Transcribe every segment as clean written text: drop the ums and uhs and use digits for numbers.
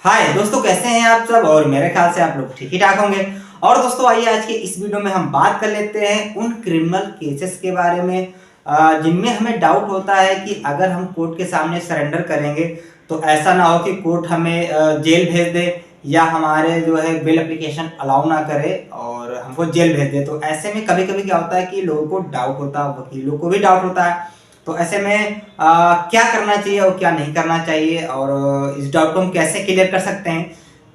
हाय दोस्तों, कैसे हैं आप सब। और मेरे ख्याल से आप लोग ठीक ही ठाक होंगे। और दोस्तों आइए आज के इस वीडियो में हम बात कर लेते हैं उन क्रिमिनल केसेस के बारे में जिनमें हमें डाउट होता है कि अगर हम कोर्ट के सामने सरेंडर करेंगे तो ऐसा ना हो कि कोर्ट हमें जेल भेज दे या हमारे जो है बेल एप्लीकेशन अलाउ ना करे और हमको जेल भेज दे। तो ऐसे में कभी कभी क्या होता है कि लोगों को डाउट होता है, वकीलों को भी डाउट होता है। तो ऐसे में क्या करना चाहिए और क्या नहीं करना चाहिए और इस डाउट को हम कैसे क्लियर कर सकते हैं,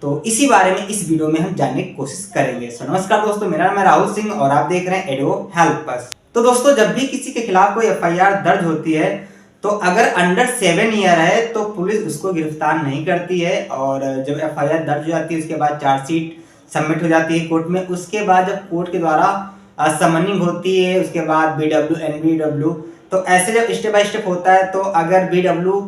तो इसी बारे में इस वीडियो में हम जानने की कोशिश करेंगे। सो नमस्कार दोस्तों, मेरा नाम है राहुल सिंह और आप देख रहे हैं एडो हेल्प अस। तो दोस्तों, जब भी किसी के खिलाफ कोई एफआईआर दर्ज होती है तो अगर अंडर 7 ईयर है तो पुलिस उसको गिरफ्तार नहीं करती है। और जब एफआईआर दर्ज हो जाती है उसके बाद चार्जशीट सबमिट हो जाती है कोर्ट में। उसके बाद जब कोर्ट के द्वारा समनिंग होती है, उसके बाद बीडब्ल्यू एनबीडब्ल्यू, तो ऐसे जब स्टेप बाय स्टेप होता है तो अगर बीडब्ल्यू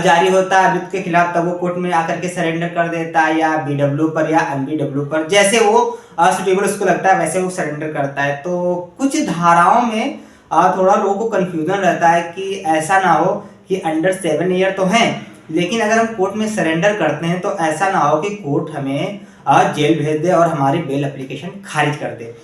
जारी होता है अभियुक्त के खिलाफ तब वो कोर्ट में आकर के सरेंडर कर देता है, या बीडब्ल्यू पर या एनबीडब्ल्यू पर, जैसे वो सुटेबल उसको लगता है वैसे वो सरेंडर करता है। तो कुछ धाराओं में थोड़ा लोगों को कंफ्यूजन रहता है कि ऐसा ना हो कि अंडर 7 ईयर तो हैं लेकिन अगर हम कोर्ट में सरेंडर करते हैं तो ऐसा ना हो कि कोर्ट हमें जेल भेज दे और हमारी बेल एप्लीकेशन खारिज कर दे।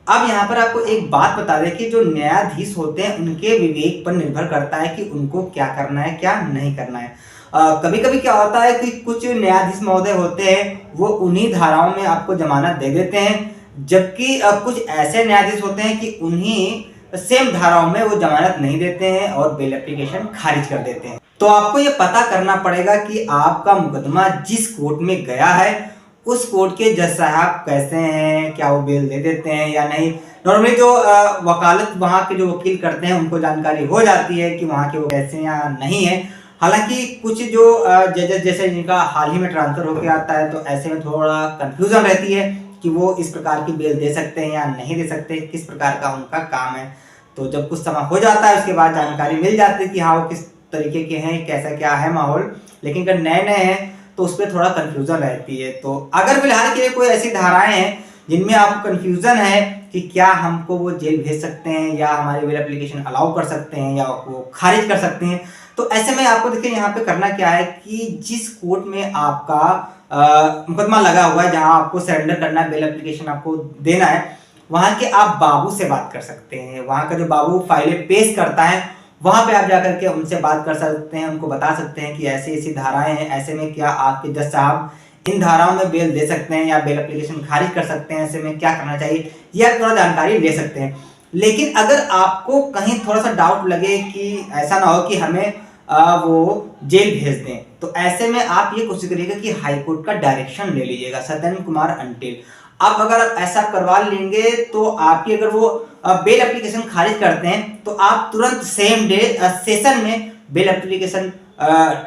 अब यहाँ पर आपको एक बात बता दें कि जो न्यायाधीश होते हैं उनके विवेक पर निर्भर करता है कि उनको क्या करना है क्या नहीं करना है। कभी कभी क्या होता है कि कुछ न्यायाधीश महोदय होते हैं वो उन्हीं धाराओं में आपको जमानत दे देते हैं, जबकि कुछ ऐसे न्यायाधीश होते हैं कि उन्हीं सेम धाराओं में वो जमानत नहीं देते हैं और बेल एप्लीकेशन खारिज कर देते हैं। तो आपको ये पता करना पड़ेगा कि आपका मुकदमा जिस कोर्ट में गया है उस कोर्ट के जज साहब कैसे हैं, क्या वो बेल दे देते हैं या नहीं। नॉर्मली जो वकालत वहाँ के जो वकील करते हैं उनको जानकारी हो जाती है कि वहाँ के वो कैसे हैं या नहीं है। हालांकि कुछ जो जजेस जैसे जिनका हाल ही में ट्रांसफर होकर आता है तो ऐसे में थोड़ा कंफ्यूजन रहती है कि वो इस प्रकार की बेल दे सकते हैं या नहीं दे सकते, किस प्रकार का उनका काम है। तो जब कुछ समय हो जाता है उसके बाद जानकारी मिल जाती है कि हाँ वो किस तरीके के हैं, कैसा क्या है माहौल। लेकिन अगर नए नए हैं तो उस पर थोड़ा कंफ्यूजन रहती है। तो अगर फिलहाल के लिए कोई ऐसी धाराएं हैं जिनमें आपको कंफ्यूजन है कि क्या हमको वो जेल भेज सकते हैं या हमारी बेल एप्लीकेशन अलाउ कर सकते हैं या वो खारिज कर सकते हैं, तो ऐसे में आपको देखिए यहाँ पे करना क्या है कि जिस कोर्ट में आपका मुकदमा लगा हुआ है, जहां आपको सरेंडर करना है, बेल एप्लीकेशन आपको देना है, वहां के आप बाबू से बात कर सकते हैं। वहां का जो बाबू फाइलें पेश करता है वहां पे आप जाकर के उनसे बात कर सकते हैं, उनको बता सकते हैं कि ऐसी ऐसी धाराएं हैं, ऐसे में क्या आपके जज साहब इन धाराओं में बेल दे सकते हैं या बेल एप्लीकेशन खारिज कर सकते हैं, ऐसे में क्या करना चाहिए यह थोड़ा जानकारी ले सकते हैं। लेकिन अगर आपको कहीं थोड़ा सा डाउट लगे कि ऐसा ना हो कि हमें वो जेल भेज दें, तो ऐसे में आप ये कोशिश करिएगा कि हाईकोर्ट का डायरेक्शन ले लीजिएगा, सत्येंद्र कुमार अंटिल। अब अगर आप ऐसा करवा लेंगे तो आपकी अगर वो बेल एप्लीकेशन खारिज करते हैं तो आप तुरंत सेम डे सेशन में बेल एप्लीकेशन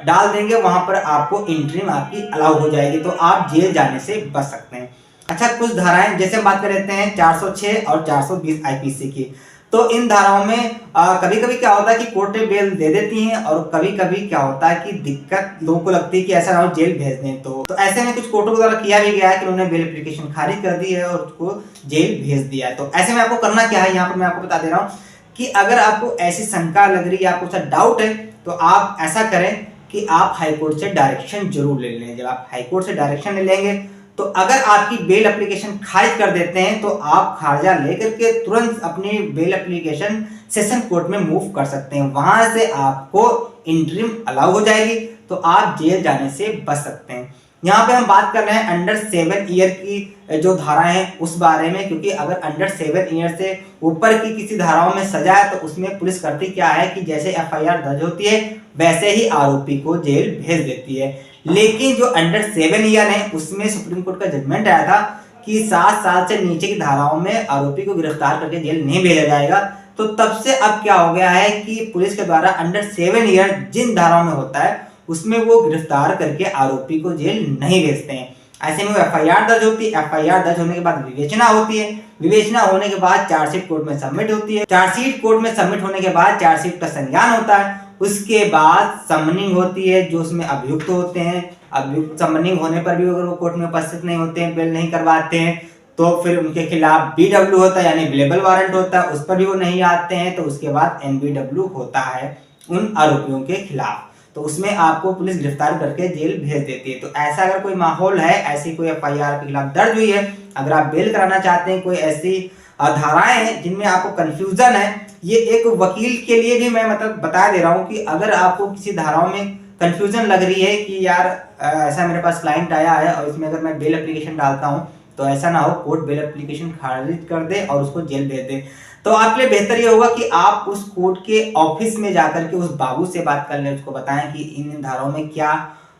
डाल देंगे, वहां पर आपको इंटरिम आपकी अलाउ हो जाएगी, तो आप जेल जाने से बच सकते हैं। अच्छा, कुछ धाराएं जैसे हम बात कर लेते हैं 406 और 420 आईपीसी की। तो इन धाराओं में कभी कभी क्या होता है कि कोर्टें बेल दे देती हैं और कभी कभी क्या होता है कि दिक्कत लोगों को लगती है कि ऐसा ना हो जेल भेज दें। तो ऐसे में कुछ कोर्टों द्वारा किया भी गया है कि उन्होंने बेल एप्लीकेशन खारिज कर दी है और उसको जेल भेज दिया है। तो ऐसे में आपको करना क्या है, यहाँ पर मैं आपको बता दे रहा हूँ कि अगर आपको ऐसी शंका लग रही है, आपको ऐसा डाउट है, तो आप ऐसा करें कि आप हाईकोर्ट से डायरेक्शन जरूर ले लें। जब आप हाईकोर्ट से डायरेक्शन ले लेंगे तो अगर आपकी बेल एप्लीकेशन खारिज कर देते हैं तो आप खारिजा लेकर के तुरंत अपनी बेल एप्लीकेशन सेशन कोर्ट में मूव कर सकते हैं, वहां से आपको इंटरिम अलाउ हो जाएगी, तो आप जेल जाने से बच सकते हैं। यहाँ पे हम बात कर रहे हैं अंडर 7 ईयर की जो धाराएं हैं उस बारे में, क्योंकि अगर अंडर 7 ईयर से ऊपर की किसी धाराओं में सजा है तो उसमें पुलिस करती क्या है कि जैसे एफआईआर दर्ज होती है वैसे ही आरोपी को जेल भेज देती है। लेकिन जो अंडर 7 ईयर है उसमें सुप्रीम कोर्ट का जजमेंट आया था कि 7 साल से नीचे की धाराओं में आरोपी को गिरफ्तार करके जेल नहीं भेजा जाएगा। तो तब से अब क्या हो गया है कि पुलिस के द्वारा अंडर 7 ईयर जिन धाराओं में होता है उसमें वो गिरफ्तार करके आरोपी को जेल नहीं भेजते हैं। ऐसे में वो एफआईआर दर्ज होती है, एफआईआर दर्ज होने के बाद विवेचना होती है, विवेचना होने के बाद चार्जशीट कोर्ट में सबमिट होती है, चार्जशीट कोर्ट में सबमिट होने के बाद चार्जशीट का संज्ञान होता है, उसके बाद समनिंग होती है जो उसमें अभियुक्त होते हैं। अभियुक्त समनिंग होने पर भी अगर वो कोर्ट में उपस्थित नहीं होते हैं, बेल नहीं करवाते हैं, तो फिर उनके खिलाफ बीडब्ल्यू होता है यानी अवेलेबल वारंट होता है, उस पर भी वो नहीं आते हैं, तो उसके बाद एनबीडब्ल्यू होता है उन आरोपियों के खिलाफ। तो उसमें आपको पुलिस गिरफ्तार करके जेल भेज देती है। तो ऐसा अगर कोई माहौल है, ऐसी कोई एफआईआर आपके खिलाफ दर्ज हुई है, अगर आप बेल कराना चाहते हैं, कोई ऐसी धाराएं हैं जिनमें आपको कंफ्यूजन है, ये एक वकील के लिए भी मैं मतलब बता दे रहा हूँ कि अगर आपको किसी धाराओं में कंफ्यूजन लग रही है कि यार ऐसा मेरे पास क्लाइंट आया है और इसमें अगर मैं बेल एप्लीकेशन डालता हूँ तो ऐसा ना हो कोर्ट बेल एप्लीकेशन खारिज कर दे और उसको जेल भेज दे, तो आपके लिए बेहतर ये होगा कि आप उस कोर्ट के ऑफिस में जाकर के उस बाबू से बात कर लें, उसको बताएं कि इन धाराओं में क्या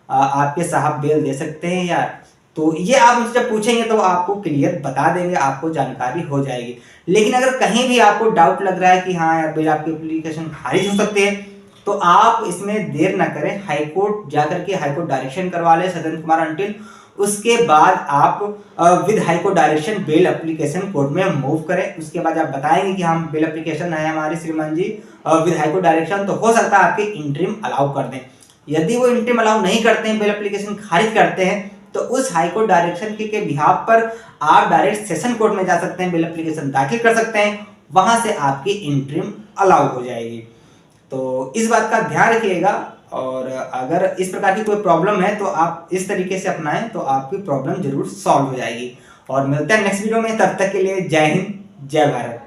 आपके साहब बेल दे सकते हैं यार। तो ये आप उनसे जब पूछेंगे तो आपको क्लियर बता देंगे, आपको जानकारी हो जाएगी। लेकिन अगर कहीं भी आपको डाउट लग रहा है कि हाँ यार बेल आपकी एप्लीकेशन खारिज हो सकती है, तो आप इसमें देर ना करें, हाईकोर्ट जाकर के हाईकोर्ट डायरेक्शन करवा लें सज्जन कुमार अंटिल। उसके बाद आप with high court direction bail application court में मूव करें। उसके बाद आप बताएंगे कि हम बेल एप्लीकेशन है हमारी श्रीमान जी विद हाईकोर्ट डायरेक्शन, तो हो सकता है आपके इंटरिम अलाउ कर दें। यदि वो इंटरिम अलाउ नहीं करते हैं, बेल एप्लीकेशन खारिज करते हैं, तो उस हाईकोर्ट डायरेक्शन के बिहाफ पर आप डायरेक्ट सेशन कोर्ट में जा सकते हैं, बेल एप्लीकेशन दाखिल कर सकते हैं, वहां से आपकी इंटरिम अलाउ हो जाएगी। तो इस बात का ध्यान रखिएगा, और अगर इस प्रकार की कोई प्रॉब्लम है तो आप इस तरीके से अपनाएं तो आपकी प्रॉब्लम जरूर सॉल्व हो जाएगी। और मिलते हैं नेक्स्ट वीडियो में, तब तक के लिए जय हिंद जय भारत।